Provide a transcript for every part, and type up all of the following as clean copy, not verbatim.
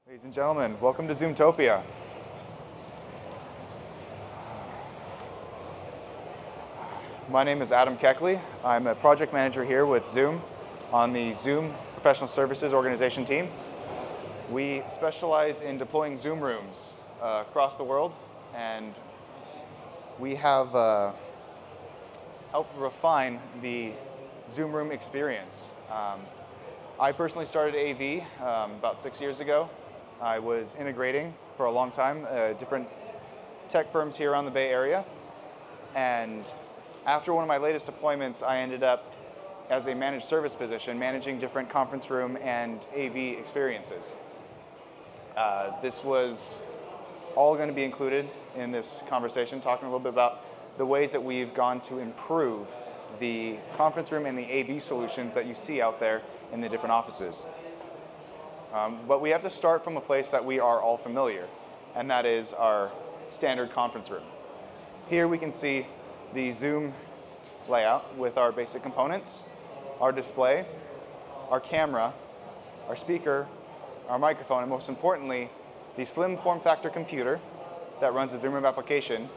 Ladies and gentlemen, welcome to Zoomtopia. My name is Adam Keckley. I'm a project manager here with Zoom on the Zoom Professional Services Organization team. We specialize in deploying Zoom rooms across the world, and we have helped refine the Zoom room experience. I personally started AV about 6 years ago. I was integrating for a long time, different tech firms here around the Bay Area. And after one of my latest deployments, I ended up as a managed service position, managing different conference room and AV experiences. This was all going to be included in this conversation, talking a little bit about the ways that we've gone to improve the conference room and the AV solutions that you see out there in the different offices. But we have to start from a place that we are all familiar, and that is our standard conference room. Here we can see the Zoom layout with our basic components, our display, our camera, our speaker, our microphone, and most importantly, the slim form factor computer that runs the Zoom Room application,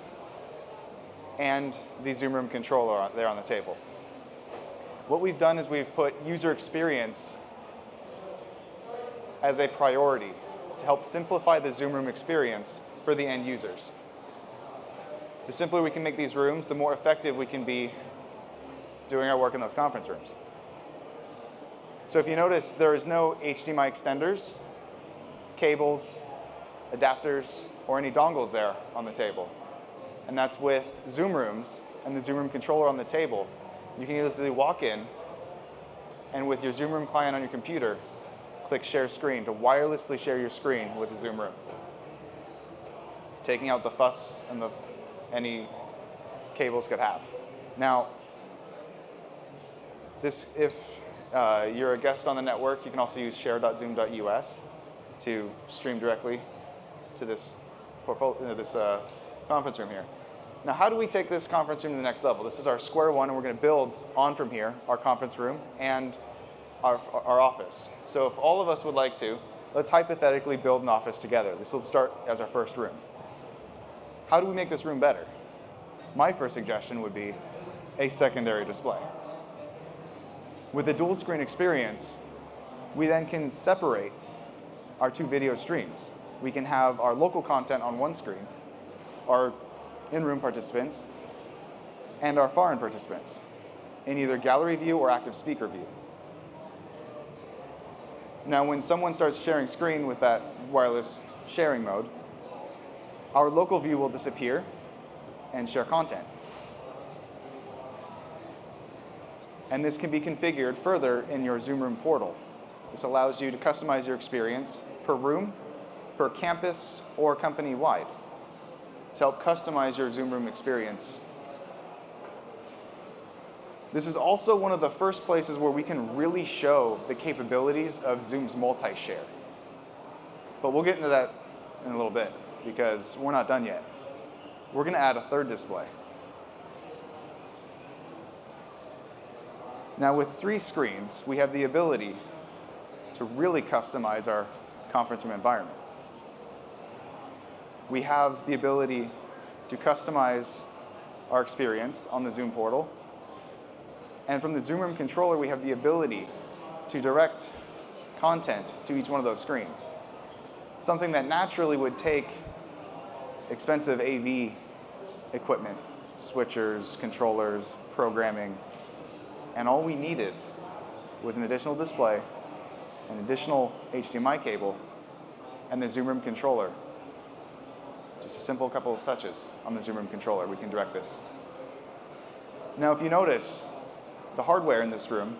and the Zoom Room controller there on the table. What we've done is we've put user experience as a priority to help simplify the Zoom Room experience for the end users. The simpler we can make these rooms, the more effective we can be doing our work in those conference rooms. So if you notice, there is no HDMI extenders, cables, adapters, or any dongles there on the table. And that's with Zoom Rooms and the Zoom Room controller on the table. You can easily walk in, and with your Zoom Room client on your computer, click Share Screen to wirelessly share your screen with the Zoom Room, taking out the fuss and any cables could have. Now, if you're a guest on the network, you can also use share.zoom.us to stream directly to this conference room here. Now, how do we take this conference room to the next level? This is our square one, and we're going to build on from here our conference room and our office. So if all of us would like to, let's hypothetically build an office together. This will start as our first room. How do we make this room better? My first suggestion would be a secondary display. With a dual screen experience, we then can separate our two video streams. We can have our local content on one screen, our in-room participants, and our foreign participants in either gallery view or active speaker view. Now, when someone starts sharing screen with that wireless sharing mode, our local view will disappear and share content. And this can be configured further in your Zoom Room portal. This allows you to customize your experience per room, per campus, or company-wide to help customize your Zoom Room experience. This is also one of the first places where we can really show the capabilities of Zoom's multi-share. But we'll get into that in a little bit because we're not done yet. We're going to add a third display. Now, with 3 screens, we have the ability to really customize our conference room environment. We have the ability to customize our experience on the Zoom portal. And from the Zoom Room controller, we have the ability to direct content to each one of those screens. Something that naturally would take expensive AV equipment, switchers, controllers, programming, and all we needed was an additional display, an additional HDMI cable, and the Zoom Room controller. Just a simple couple of touches on the Zoom Room controller, we can direct this. Now, if you notice, the hardware in this room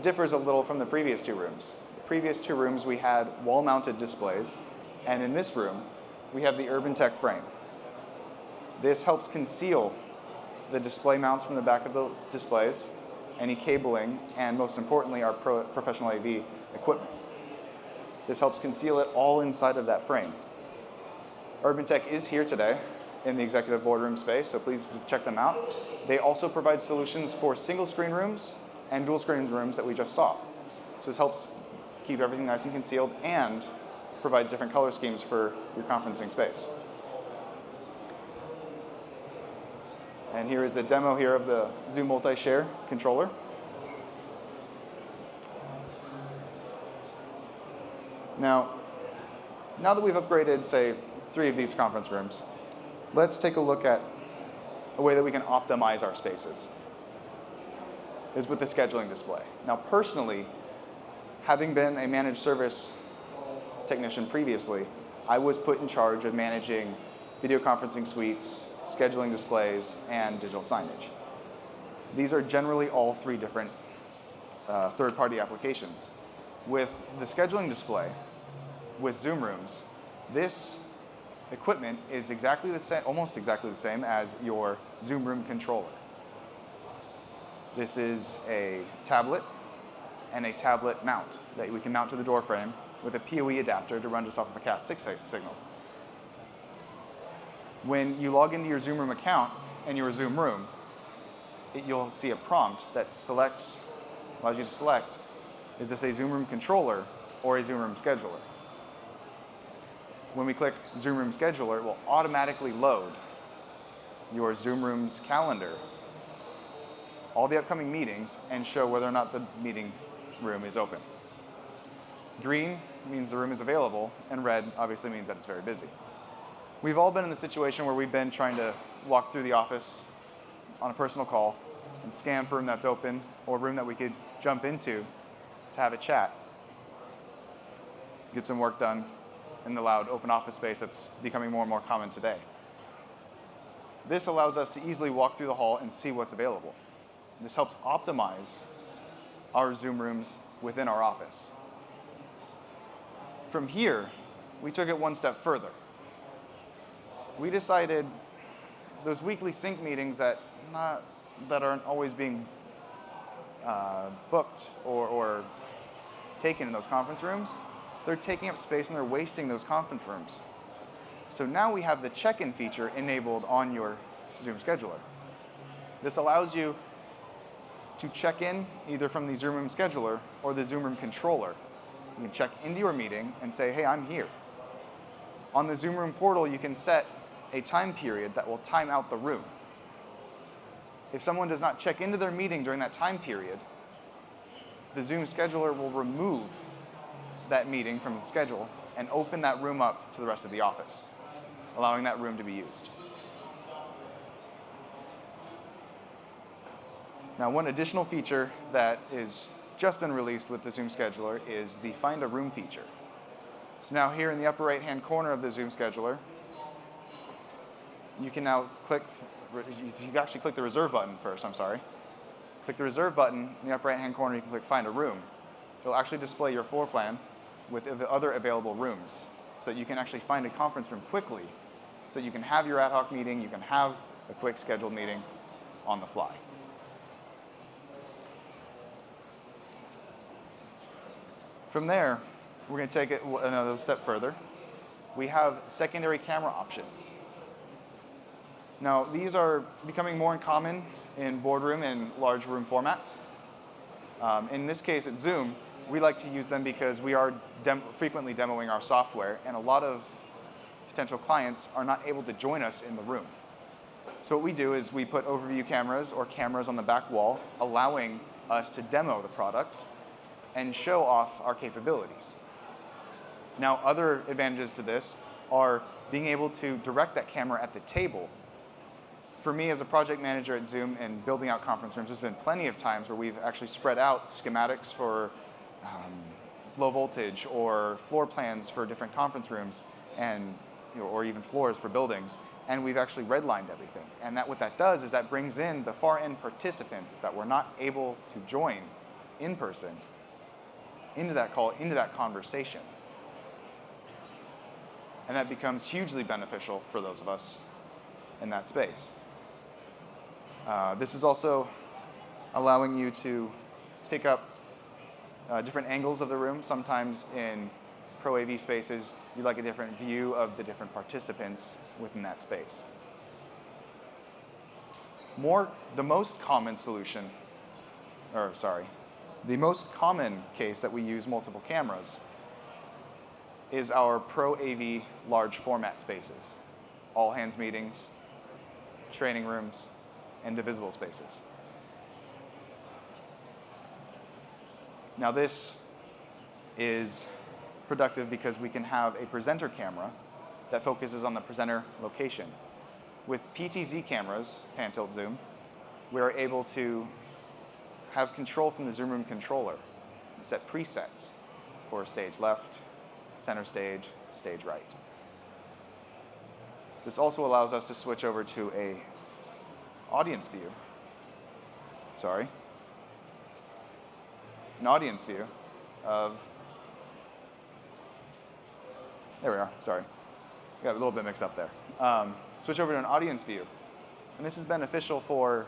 differs a little from the previous 2 rooms. The previous 2 rooms, we had wall-mounted displays, and in this room, we have the Urban Tech frame. This helps conceal the display mounts from the back of the displays, any cabling, and most importantly, our professional AV equipment. This helps conceal it all inside of that frame. Urban Tech is here today in the executive boardroom space, so please check them out. They also provide solutions for single screen rooms and dual screen rooms that we just saw. So this helps keep everything nice and concealed and provides different color schemes for your conferencing space. And here is a demo here of the Zoom multi-share controller. Now that we've upgraded, say, 3 of these conference rooms, let's take a look at a way that we can optimize our spaces, is with the scheduling display. Now, personally, having been a managed service technician previously, I was put in charge of managing video conferencing suites, scheduling displays, and digital signage. These are generally all 3 different third-party applications. With the scheduling display, with Zoom Rooms, this equipment is exactly the same, almost exactly the same as your Zoom Room controller. This is a tablet and a tablet mount that we can mount to the door frame with a PoE adapter to run just off of a Cat6 signal. When you log into your Zoom Room account and your Zoom Room, you'll see a prompt that allows you to select, is this a Zoom Room controller or a Zoom Room scheduler? When we click Zoom Room Scheduler, it will automatically load your Zoom Room's calendar, all the upcoming meetings, and show whether or not the meeting room is open. Green means the room is available, and red obviously means that it's very busy. We've all been in the situation where we've been trying to walk through the office on a personal call and scan for a room that's open or a room that we could jump into to have a chat, get some work done in the loud open office space that's becoming more and more common today. This allows us to easily walk through the hall and see what's available. This helps optimize our Zoom rooms within our office. From here, we took it one step further. We decided those weekly sync meetings that aren't always being booked or taken in those conference rooms, they're taking up space and they're wasting those conference rooms. So now we have the check-in feature enabled on your Zoom scheduler. This allows you to check in either from the Zoom Room scheduler or the Zoom Room controller. You can check into your meeting and say, hey, I'm here. On the Zoom Room portal, you can set a time period that will time out the room. If someone does not check into their meeting during that time period, the Zoom scheduler will remove that meeting from the schedule and open that room up to the rest of the office, allowing that room to be used. Now, one additional feature that is just been released with the Zoom scheduler is the Find a Room feature. So now here in the upper right-hand corner of the Zoom scheduler, you can now click, you actually click the reserve button first, I'm sorry. Click the reserve button in the upper right-hand corner, you can click Find a Room. It'll actually display your floor plan with the other available rooms so that you can actually find a conference room quickly so that you can have your ad hoc meeting, you can have a quick scheduled meeting on the fly. From there, we're going to take it another step further. We have secondary camera options. Now, these are becoming more common in boardroom and large room formats. In this case at Zoom, we like to use them because we are frequently demoing our software, and a lot of potential clients are not able to join us in the room. So what we do is we put overview cameras or cameras on the back wall, allowing us to demo the product and show off our capabilities. Now, other advantages to this are being able to direct that camera at the table. For me as a project manager at Zoom and building out conference rooms, there's been plenty of times where we've actually spread out schematics for low voltage or floor plans for different conference rooms and or even floors for buildings, and we've actually redlined everything. And what that does is that brings in the far end participants that were not able to join in person into that call, into that conversation. And that becomes hugely beneficial for those of us in that space. This is also allowing you to pick up different angles of the room. Sometimes in Pro AV spaces, you'd like a different view of the different participants within that space. The most common case that we use multiple cameras is our Pro AV large format spaces, all hands meetings, training rooms, and divisible spaces. Now this is productive because we can have a presenter camera that focuses on the presenter location. With PTZ cameras, pan tilt zoom, we are able to have control from the Zoom Room controller and set presets for stage left, center stage, stage right. This also allows us to switch over to a audience view. An audience view of, there we are, sorry. Got a little bit mixed up there. Switch over to an audience view. And this is beneficial for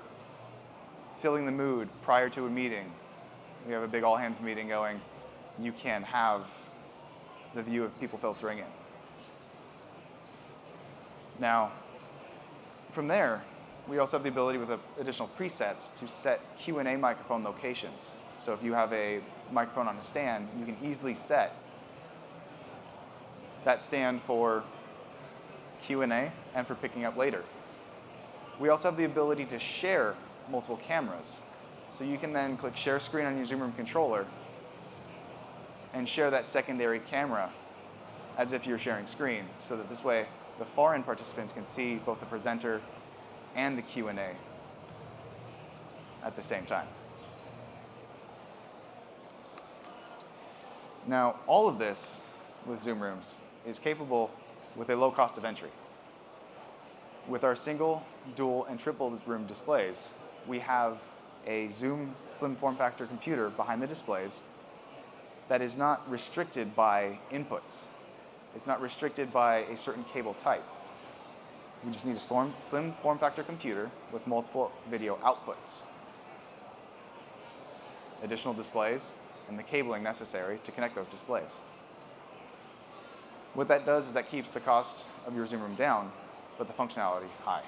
filling the mood prior to a meeting. We have a big all hands meeting going. You can have the view of people filtering in. Now, from there, we also have the ability with additional presets to set Q&A microphone locations. So if you have a microphone on a stand, you can easily set that stand for Q&A and for picking up later. We also have the ability to share multiple cameras. So you can then click share screen on your Zoom Room controller and share that secondary camera as if you're sharing screen, so that this way the far end participants can see both the presenter and the Q&A at the same time. Now, all of this with Zoom Rooms is capable with a low cost of entry. With our single, dual, and triple room displays, we have a Zoom slim form factor computer behind the displays that is not restricted by inputs. It's not restricted by a certain cable type. We just need a slim form factor computer with multiple video outputs, additional displays, and the cabling necessary to connect those displays. What that does is that keeps the cost of your Zoom Room down, but the functionality high.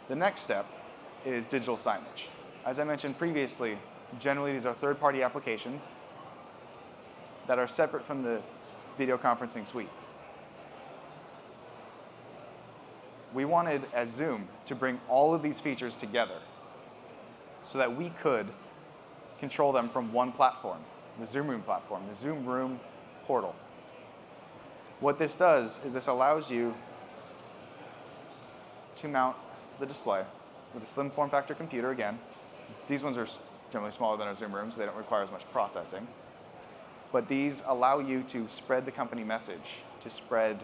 The next step is digital signage. As I mentioned previously, generally these are third-party applications that are separate from the video conferencing suite. We wanted, as Zoom, to bring all of these features together so that we could control them from one platform, the Zoom Room platform, the Zoom Room portal. What this does is this allows you to mount the display with a slim form factor computer again. These ones are generally smaller than our Zoom Rooms, so they don't require as much processing. But these allow you to spread the company message, to spread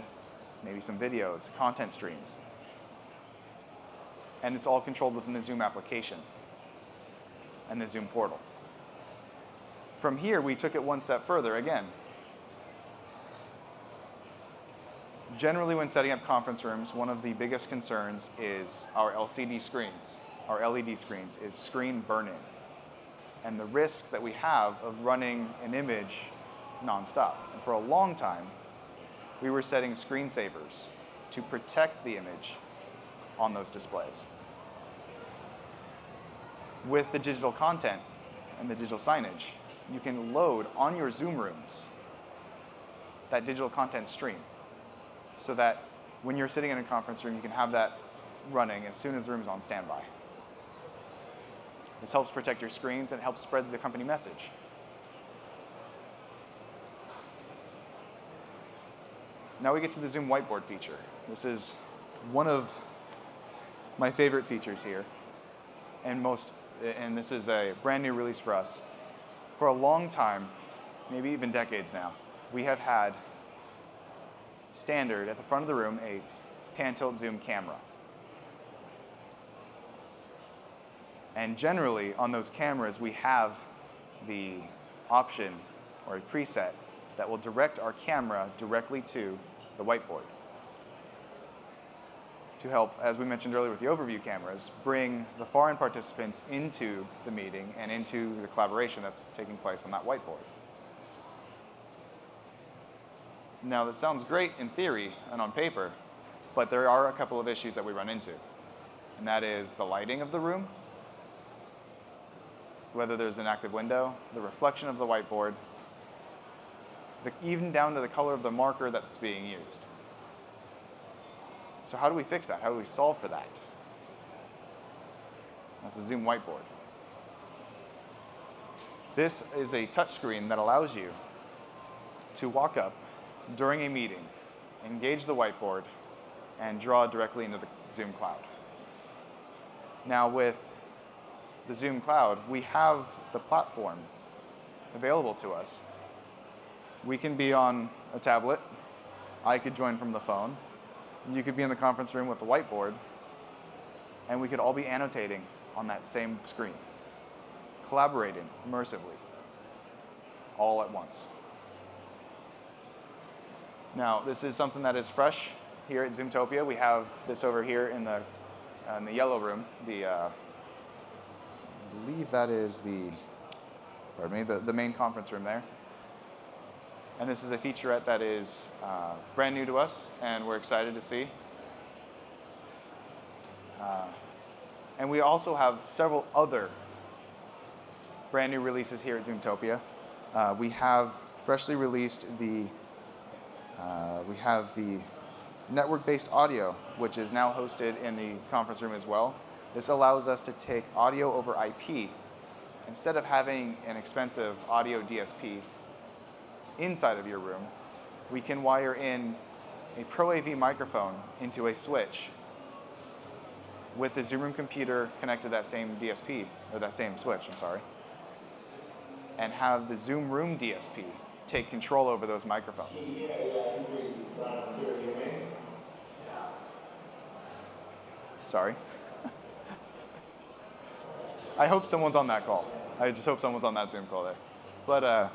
maybe some videos, content streams. And it's all controlled within the Zoom application and the Zoom portal. From here, we took it one step further again. Generally, when setting up conference rooms, one of the biggest concerns is our LCD screens. Our LED screens is screen burn-in, and the risk that we have of running an image nonstop. And for a long time, we were setting screensavers to protect the image on those displays. With the digital content and the digital signage, you can load on your Zoom Rooms that digital content stream, so that when you're sitting in a conference room, you can have that running as soon as the room is on standby. This helps protect your screens and it helps spread the company message. Now we get to the Zoom Whiteboard feature. This is one of my favorite features here, and this is a brand new release for us. For a long time, maybe even decades now, we have had standard at the front of the room a pan tilt zoom camera. And generally on those cameras we have the option or a preset that will direct our camera directly to the whiteboard to help, as we mentioned earlier with the overview cameras, bring the far end participants into the meeting and into the collaboration that's taking place on that whiteboard. Now, this sounds great in theory and on paper, but there are a couple of issues that we run into, and that is the lighting of the room whether there's an active window, the reflection of the whiteboard, even down to the color of the marker that's being used. So how do we fix that? How do we solve for that? That's the Zoom Whiteboard. This is a touchscreen that allows you to walk up during a meeting, engage the whiteboard, and draw directly into the Zoom cloud. Now with the Zoom cloud, we have the platform available to us. We can be on a tablet. I could join from the phone. You could be in the conference room with the whiteboard, and we could all be annotating on that same screen, collaborating immersively, all at once. Now, this is something that is fresh here at Zoomtopia. We have this over here in the yellow room. I believe that is the main conference room there. And this is a featurette that is brand new to us, and we're excited to see. And we also have several other brand new releases here at Zoomtopia. We have freshly released the network-based audio, which is now hosted in the conference room as well. This allows us to take audio over IP. Instead of having an expensive audio DSP inside of your room, we can wire in a Pro AV microphone into a switch with the Zoom Room computer connected to that same DSP, or that same switch, I'm sorry, and have the Zoom Room DSP take control over those microphones. Sorry. I hope someone's on that call. I just hope someone's on that Zoom call there. But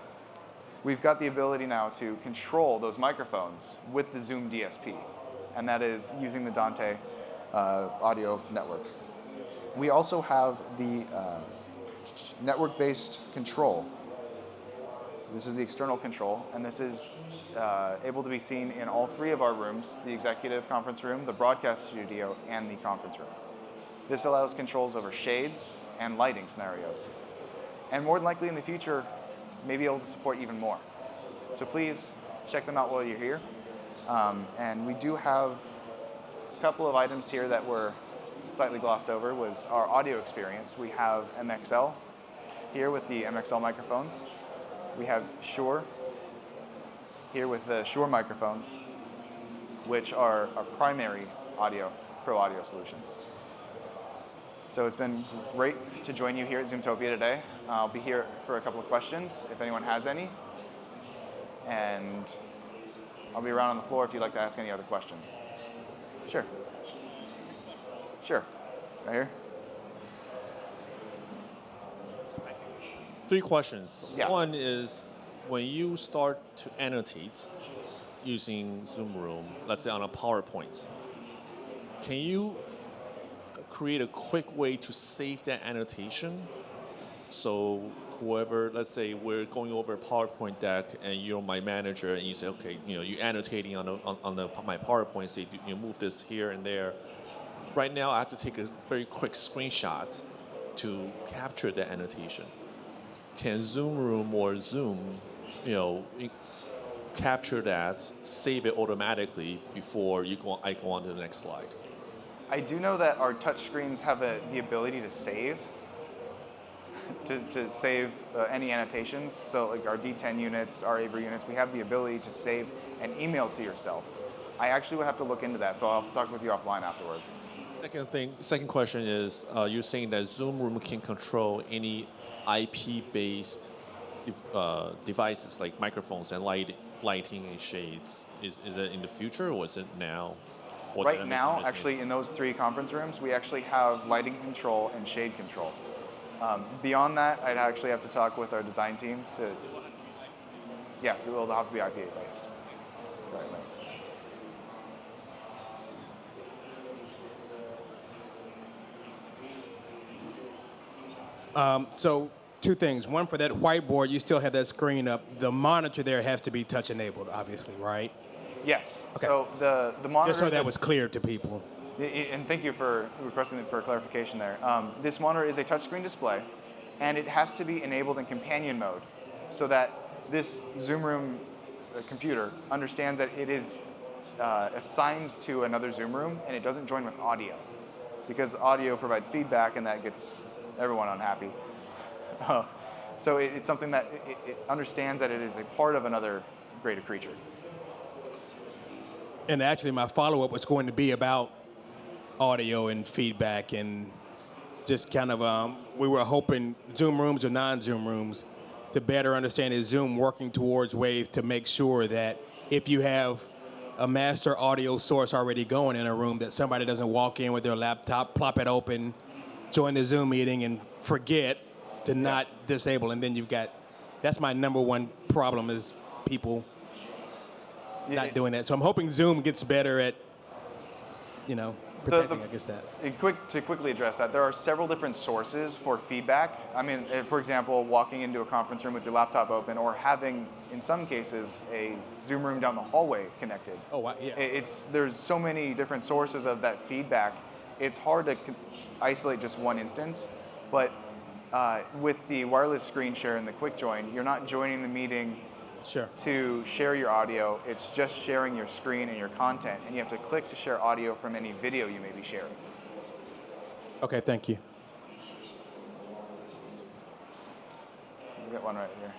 we've got the ability now to control those microphones with the Zoom DSP, and that is using the Dante audio network. We also have the network-based control. This is the external control, and this is able to be seen in all three of our rooms, the executive conference room, the broadcast studio, and the conference room. This allows controls over shades and lighting scenarios. And more than likely in the future, may be able to support even more. So please check them out while you're here. And we do have a couple of items here that were slightly glossed over, was our audio experience. We have MXL here with the MXL microphones. We have Shure here with the Shure microphones, which are our primary pro audio solutions. So it's been great to join you here at Zoomtopia today. I'll be here for a couple of questions if anyone has any. And I'll be around on the floor if you'd like to ask any other questions. Sure. Sure. Right here. 3 questions. Yeah. One is, when you start to annotate using Zoom Room, let's say on a PowerPoint, can you create a quick way to save that annotation? So whoever, let's say we're going over a PowerPoint deck and you're my manager and you say, okay, you're annotating on my PowerPoint, say you move this here and there. Right now I have to take a very quick screenshot to capture the annotation. Can Zoom Room or Zoom, capture that, save it automatically before I go on to the next slide? I do know that our touch screens have the ability to save, to save any annotations. So like our D10 units, our Avery units, we have the ability to save an email to yourself. I actually would have to look into that, so I'll have to talk with you offline afterwards. Second question is, you're saying that Zoom Room can control any IP-based devices like microphones and lighting and shades. Is it in the future, or is it now? Right now, actually, in those 3 conference rooms, we actually have lighting control and shade control. Beyond that, I'd actually have to talk with our design team to. Yes, it will have to be IP based. Right. So 2 things. One, for that whiteboard, you still have that screen up. The monitor there has to be touch enabled, obviously, right? Yes. Okay. So the monitor. Just so that was clear to people. And thank you for requesting for clarification there. This monitor is a touchscreen display. and it has to be enabled in companion mode so that this Zoom room computer understands that it is assigned to another Zoom room and it doesn't join with audio, because audio provides feedback and that gets everyone unhappy. So it's something that it understands that it is a part of another greater creature. And actually, my follow-up was going to be about audio and feedback, and just kind of, we were hoping Zoom rooms or non-Zoom rooms to better understand, is Zoom working towards ways to make sure that if you have a master audio source already going in a room, that somebody doesn't walk in with their laptop, plop it open, join the Zoom meeting, and forget to not disable. And then you've got, that's my number one problem, is people not doing that. So I'm hoping Zoom gets better at, protecting, I guess, that. To quickly address that, there are several different sources for feedback. I mean, for example, walking into a conference room with your laptop open, or having, in some cases, a Zoom room down the hallway connected. Oh, wow, yeah. There's so many different sources of that feedback. It's hard to isolate just one instance, but with the wireless screen share and the quick join, you're not joining the meeting to share your audio. It's just sharing your screen and your content, and you have to click to share audio from any video you may be sharing. Okay, thank you. We got one right here.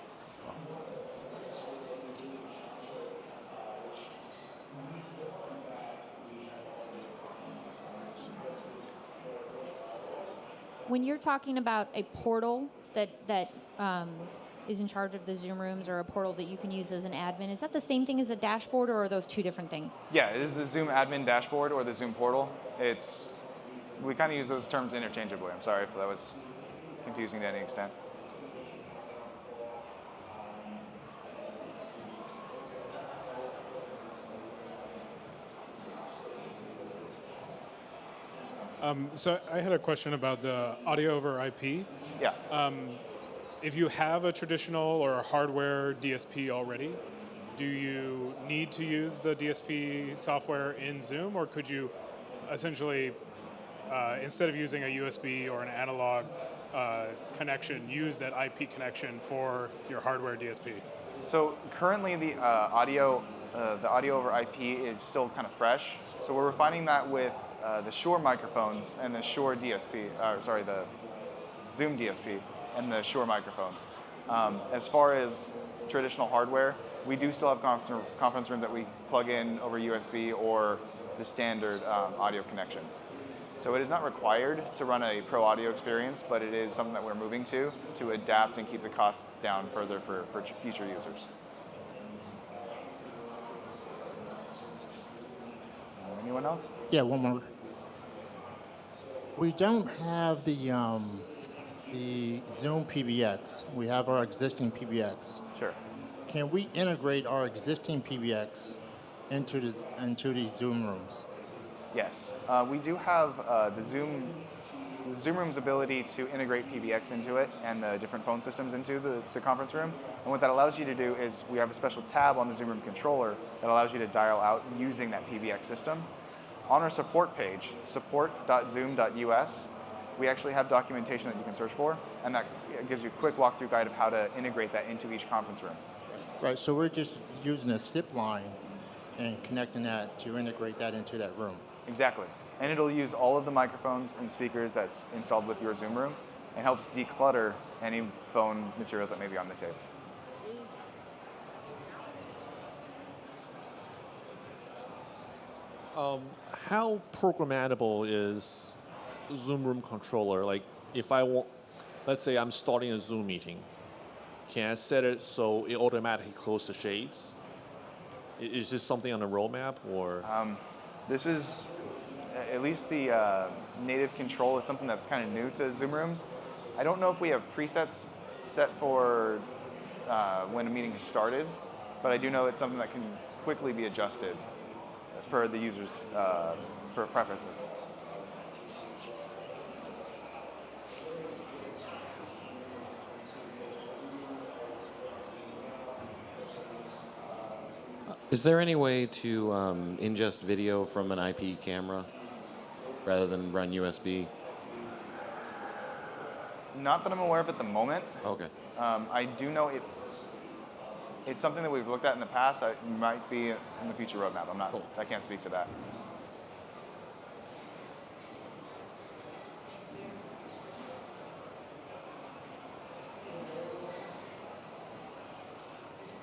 When you're talking about a portal that is in charge of the Zoom rooms, or a portal that you can use as an admin, is that the same thing as a dashboard, or are those two different things? Yeah, it is the Zoom admin dashboard or the Zoom portal. We kind of use those terms interchangeably. I'm sorry if that was confusing to any extent. So I had a question about the audio over IP. Yeah. If you have a traditional or a hardware DSP already, do you need to use the DSP software in Zoom, or could you essentially, instead of using a USB or an analog connection, use that IP connection for your hardware DSP? So currently the audio over IP is still kind of fresh. So we're refining that with the Shure microphones and the Shure DSP, the Zoom DSP and the Shure microphones. As far as traditional hardware, we do still have conference rooms that we plug in over USB or the standard audio connections. So it is not required to run a pro audio experience, but it is something that we're moving to adapt and keep the costs down further for future users. Anyone else? Yeah, one more. We don't have the Zoom PBX. We have our existing PBX. Sure. Can we integrate our existing PBX into these Zoom rooms? Yes, we do have the Zoom Room's ability to integrate PBX into it and the different phone systems into the conference room. And what that allows you to do is we have a special tab on the Zoom Room controller that allows you to dial out using that PBX system. On our support page, support.zoom.us, we actually have documentation that you can search for, and that gives you a quick walkthrough guide of how to integrate that into each conference room. Right, so we're just using a zip line and connecting that to integrate that into that room. Exactly. And it'll use all of the microphones and speakers that's installed with your Zoom room and helps declutter any phone materials that may be on the table. How programmable is Zoom Room controller? Like, if I want, let's say I'm starting a Zoom meeting, can I set it so it automatically closes the shades? Is this something on the roadmap, or? This is, at least the native control is something that's kind of new to Zoom Rooms. I don't know if we have presets set for when a meeting is started, but I do know it's something that can quickly be adjusted per the user's preferences. Is there any way to ingest video from an IP camera rather than run USB? Not that I'm aware of at the moment. Okay. I do know it's something that we've looked at in the past. That might be in the future roadmap. Cool. I can't speak to that.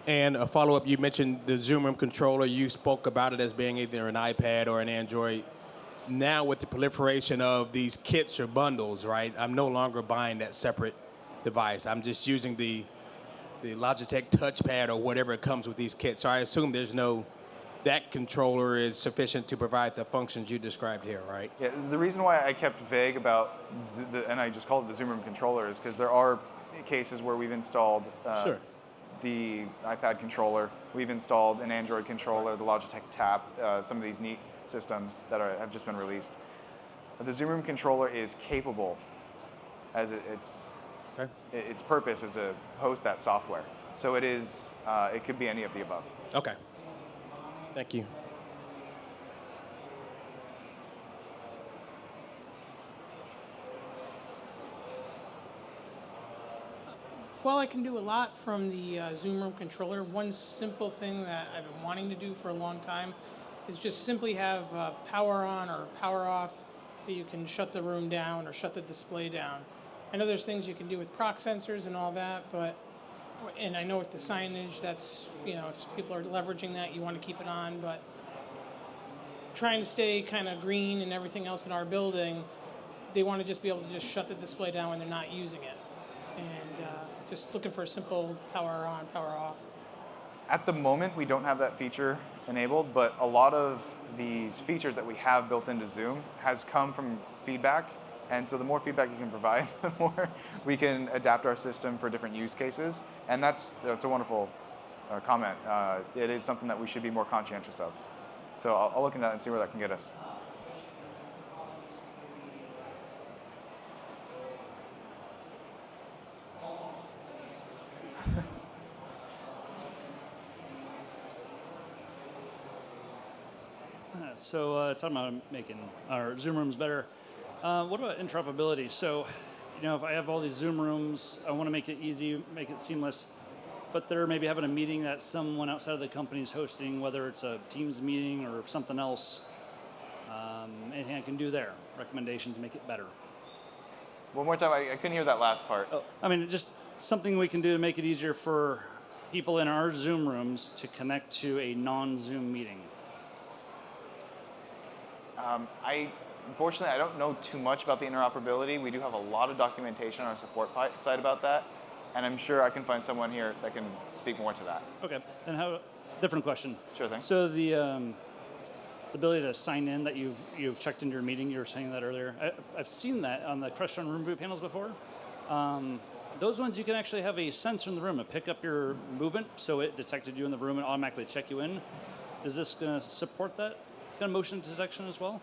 And a follow-up, you mentioned the Zoom Room controller. You spoke about it as being either an iPad or an Android. Now with the proliferation of these kits or bundles, right, I'm no longer buying that separate device. I'm just using the Logitech touchpad or whatever it comes with these kits. So I assume that controller is sufficient to provide the functions you described here, right? Yeah, the reason why I kept vague about and I just called it the Zoom Room controller is because there are cases where we've installed Sure. the iPad controller, we've installed an Android controller, the Logitech Tap, some of these neat systems that have just been released. The Zoom Room controller is capable, as its purpose is to host that software. So it could be any of the above. Okay. Thank you. Well, I can do a lot from the Zoom Room controller. One simple thing that I've been wanting to do for a long time is just simply have power on or power off so you can shut the room down or shut the display down. I know there's things you can do with proc sensors and all that, and I know with the signage, that's, if people are leveraging that, you want to keep it on, but trying to stay kind of green and everything else in our building, they want to just be able to just shut the display down when they're not using it. And just looking for a simple power on, power off. At the moment, we don't have that feature enabled, but a lot of these features that we have built into Zoom has come from feedback. And so the more feedback you can provide, the more we can adapt our system for different use cases. And that's a wonderful comment. It is something that we should be more conscientious of. So I'll look into that and see where that can get us. So talking about making our Zoom rooms better, what about interoperability? So, if I have all these Zoom rooms, I want to make it easy, make it seamless, but they're maybe having a meeting that someone outside of the company is hosting, whether it's a Teams meeting or something else. Anything I can do there? Recommendations, make it better. One more time, I couldn't hear that last part. Oh, just something we can do to make it easier for people in our Zoom rooms to connect to a non-Zoom meeting. Unfortunately, I don't know too much about the interoperability. We do have a lot of documentation on our support site about that, and I'm sure I can find someone here that can speak more to that. Okay, then different question. Sure thing. So the ability to sign in that you've checked into your meeting, you were saying that earlier. I've seen that on the Crestron room view panels before. Those ones you can actually have a sensor in the room and pick up your movement, so it detected you in the room and automatically check you in. Is this going to support that kind of motion detection as well?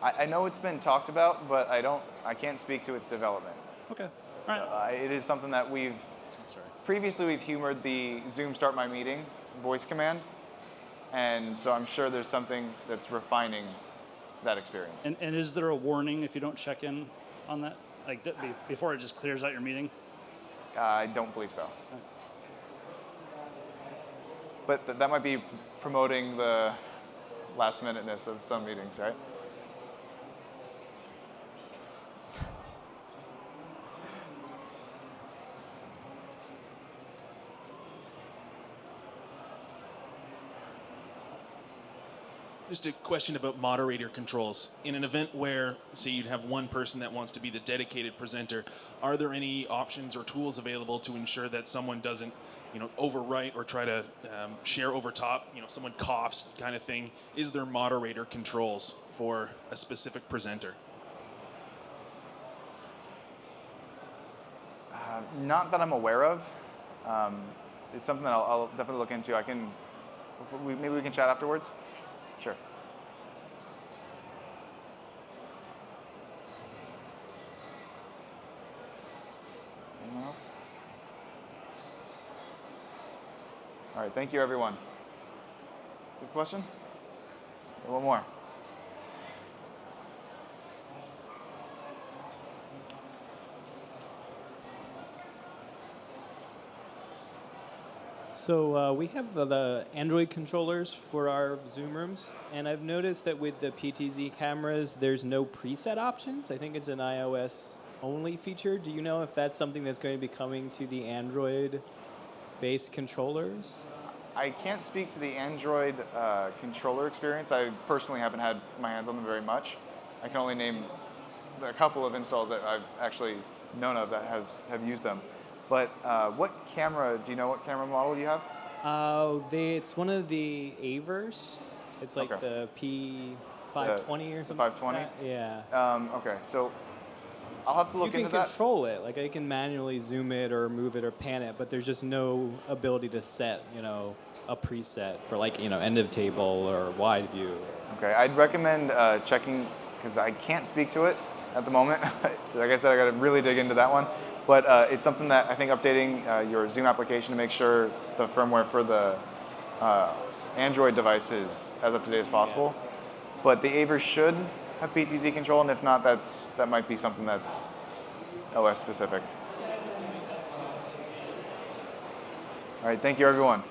I know it's been talked about, but I can't speak to its development. Okay, all right. It is something that previously we've humored the Zoom Start My Meeting voice command, and so I'm sure there's something that's refining that experience. And is there a warning if you don't check in on that, like before it just clears out your meeting? I don't believe so. Okay. But that might be promoting the last-minuteness of some meetings, right? Just a question about moderator controls. In an event where, say, you'd have one person that wants to be the dedicated presenter, are there any options or tools available to ensure that someone doesn't, overwrite or try to share over top? Someone coughs, kind of thing. Is there moderator controls for a specific presenter? Not that I'm aware of. It's something that I'll definitely look into. Maybe we can chat afterwards. Sure. Anyone else? All right, thank you, everyone. Good question? One more. So we have the Android controllers for our Zoom rooms, and I've noticed that with the PTZ cameras, there's no preset options. I think it's an iOS only feature. Do you know if that's something that's going to be coming to the Android-based controllers? I can't speak to the Android controller experience. I personally haven't had my hands on them very much. I can only name a couple of installs that I've actually known of that have used them. But what camera, do you know what camera model you have? It's one of the Avers. It's like the P520 or something. The 520? Like that. Yeah. Okay, so I'll have to look into that. You can control it. Like I can manually zoom it or move it or pan it, but there's just no ability to set, a preset for like, end of table or wide view. Okay, I'd recommend checking, because I can't speak to it at the moment. Like I said, I got to really dig into that one. But it's something that I think updating your Zoom application to make sure the firmware for the Android device is as up to date as possible. But the Avers should have PTZ control, and if not, that might be something that's OS specific. All right, thank you everyone.